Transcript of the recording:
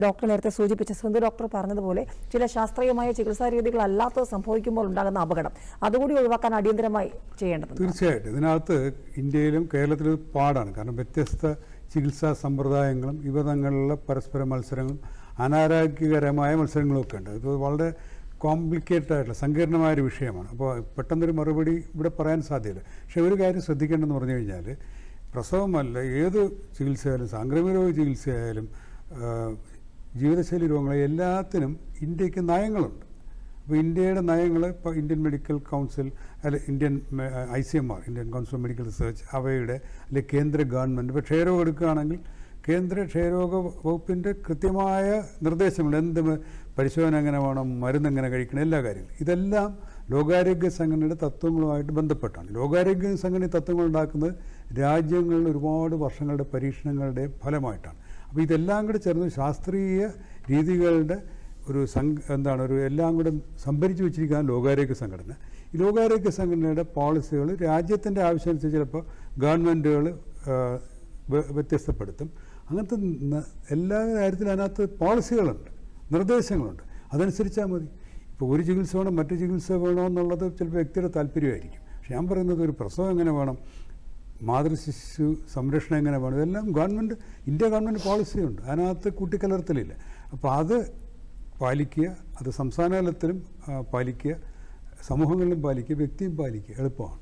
Doctor നേരത്തെ സൂചിപ്പിച്ച Sindhu doctor പറഞ്ഞതുപോലെ ചില ശാസ്ത്രീയമായ ചികിത്സാ രീതികളല്ലാത്തത് സംഭവിക്കുമ്പോൾ ഉണ്ടാകുന്ന അപകടം അതുകൂടി ഒഴിവാക്കാൻ അടിയന്തരമായി ചെയ്യേണ്ടതുണ്ട്. തീർച്ചയായിട്ടും ഇതിനകത്ത് ഇന്ത്യയിലും കേരളത്തിലും പാടാണ്. കാരണം വ്യത്യസ്ത ചികിത്സാ സമ്പ്രദായങ്ങളും ഇവ തങ്ങളിലുള്ള പരസ്പര മത്സരങ്ങളും അനാരോഗ്യകരമായ മത്സരങ്ങളൊക്കെ ഉണ്ട്. ഇത് വളരെ കോംപ്ലിക്കേറ്റഡ് ആയിട്ടുള്ള സങ്കീർണമായൊരു വിഷയമാണ്. അപ്പോൾ പെട്ടെന്നൊരു മറുപടി ഇവിടെ പറയാൻ സാധ്യതയില്ല. പക്ഷേ ഒരു കാര്യം ശ്രദ്ധിക്കേണ്ടതെന്ന് പറഞ്ഞു കഴിഞ്ഞാൽ പ്രസവമല്ല ഏത് ചികിത്സയായാലും സാംക്രമിക രോഗ ചികിത്സയായാലും ജീവിതശൈലി രോഗങ്ങളെ എല്ലാത്തിനും ഇന്ത്യക്ക് നയങ്ങളുണ്ട്. അപ്പോൾ ഇന്ത്യയുടെ നയങ്ങൾ ഇപ്പോൾ ഇന്ത്യൻ മെഡിക്കൽ കൗൺസിൽ അല്ലെ Indian ICMR Indian council of medical research അവയുടെ അല്ലെ കേന്ദ്ര ഗവൺമെൻറ് ഇപ്പോൾ ക്ഷയരോഗം എടുക്കുകയാണെങ്കിൽ കേന്ദ്ര ക്ഷയരോഗ വകുപ്പിൻ്റെ കൃത്യമായ നിർദ്ദേശങ്ങൾ എന്ത് പരിശോധന എങ്ങനെ വേണം, മരുന്ന് എങ്ങനെ കഴിക്കണം, എല്ലാ കാര്യങ്ങളും ഇതെല്ലാം ലോകാരോഗ്യ സംഘടനയുടെ തത്വങ്ങളുമായിട്ട് ബന്ധപ്പെട്ടാണ്. ലോകാരോഗ്യ സംഘടന തത്വങ്ങൾ ഉണ്ടാക്കുന്നത് രാജ്യങ്ങളിൽ ഒരുപാട് വർഷങ്ങളുടെ പരീക്ഷണങ്ങളുടെ ഫലമായിട്ടാണ്. അപ്പോൾ ഇതെല്ലാം കൂടെ ചേർന്ന് ശാസ്ത്രീയ രീതികളുടെ ഒരു ഒരു എല്ലാം കൂടെ സംഭരിച്ചു വെച്ചിരിക്കുകയാണ് ലോകാരോഗ്യ സംഘടന. ഈ ലോകാരോഗ്യ സംഘടനയുടെ പോളിസികൾ രാജ്യത്തിൻ്റെ ആവശ്യമനുസരിച്ച് ചിലപ്പോൾ ഗവൺമെൻറ്റുകൾ വ്യത്യസ്തപ്പെടുത്തും. അങ്ങനത്തെ എല്ലാ കാര്യത്തിലും അതിനകത്ത് പോളിസികളുണ്ട്, നിർദ്ദേശങ്ങളുണ്ട്, അതനുസരിച്ചാൽ മതി. ഇപ്പോൾ ഒരു ചികിത്സ വേണം മറ്റു ചികിത്സ വേണോ എന്നുള്ളത് ചിലപ്പോൾ വ്യക്തിയുടെ താല്പര്യമായിരിക്കും. പക്ഷെ ഞാൻ പറയുന്നത് ഒരു പ്രസവം എങ്ങനെ വേണം, മാതൃശിശു സംരക്ഷണം എങ്ങനെ വേണം, ഇതെല്ലാം ഇന്ത്യ ഗവൺമെൻറ് പോളിസിയുണ്ട്. അതിനകത്ത് കൂട്ടിക്കലർത്തലില്ല. അപ്പോൾ അത് പാലിക്കുക, അത് സംസ്ഥാന തലത്തിലും പാലിക്കുക, സമൂഹങ്ങളിലും പാലിക്കുക, വ്യക്തിയും പാലിക്കുക, എളുപ്പമാണ്.